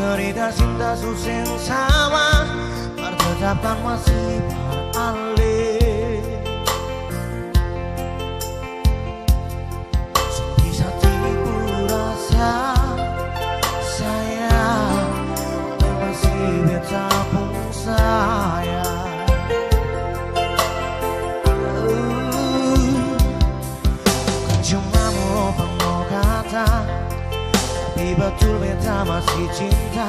Cerita cinta susah sama bertetapkan masih beralih. Di hatiku rasa sayang masih betapun sayang. Bukan cuma mulut penuh kata, tapi betul beta masih cinta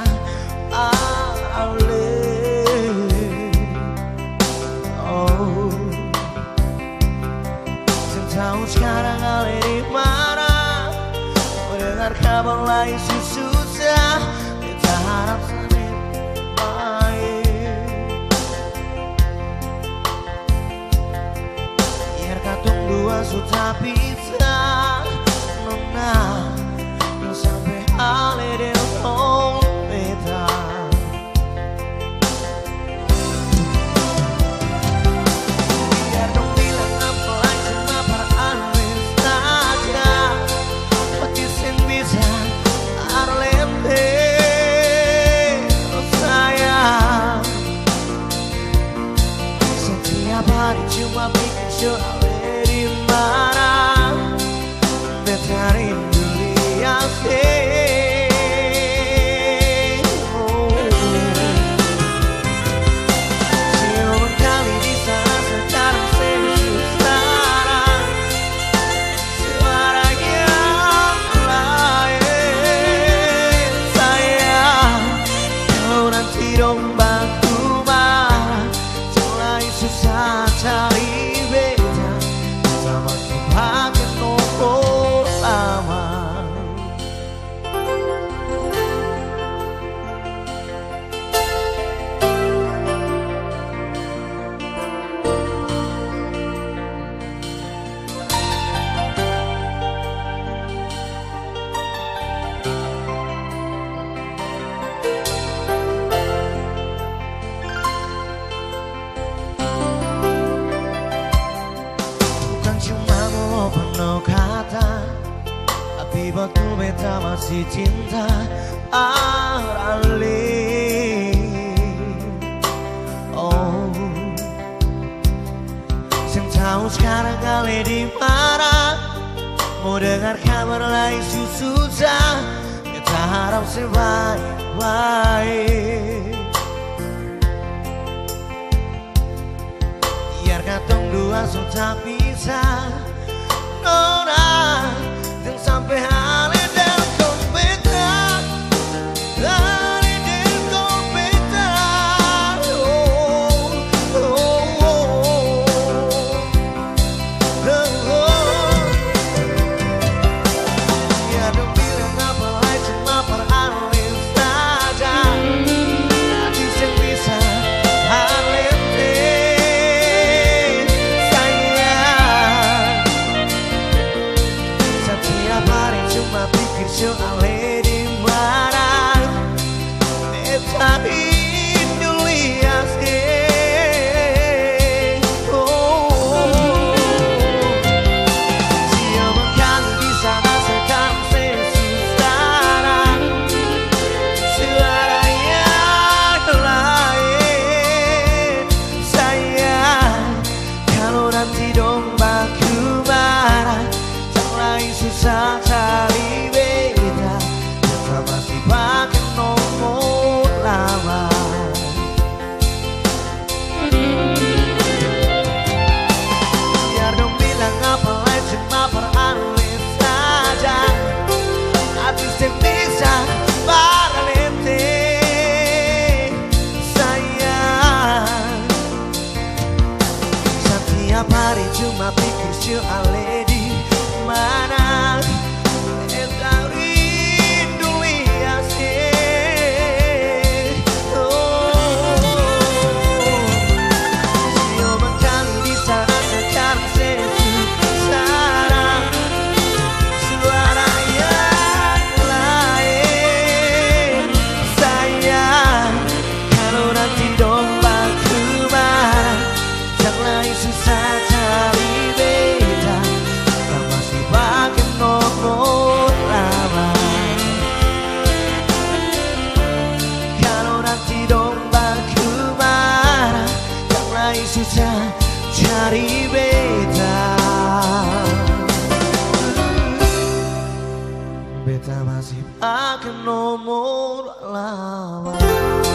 alih. Oh, tahu sekarang alih di mana? Mendengar kabar lain susah, beta harap saling baik. Biar katong dua sudah pisah, nona sampai alih di tong beta. Biar dong bilang apa lagi cuma peralih saja, mati sen bisa arlente. Oh sayang, setiap hari cuma pikir soal di mana beta rindu lihat. Siapa kali di sana sekarang sengsara, suara yang lain. Sayang, kalau nanti dong bantu marah, mulai susah cari beda sama pakai nomor lama. Penuh kata, tapi betul beta masih cinta alih. Oh, sen tahu sekarang alih di mana? Mau dengar kabar lain susah, beta harap sebaik-baik. Biar katong dua sudah pisah, nona, dan sampai alih dan kompeta, alih dan kompeta. Oh, oh, oh, oh, oh. Ya dong bilang apa lagi cuma peralih saja, hati yang bisa alih. Cuma pikir soal di mana beta rindu lihat. Oh, siapa kali di sana sekarang sengsara, suara yang lain. Sayang, kalau nanti dong baku marah, lain susah cari beda, kita masih pakai nomor lama. Biar dong bilang apa lain cuma peralih saja, hati yang bisa berlente. Sayang, setiap hari cuma pikir soal di mana beta rindu lihat. Siapa kali di sana sekarang sengsara, suara yang lain. Sayang, kalau nanti dong baku marah, jangan susah cari beda, kita masih pakai nomor. umur lama.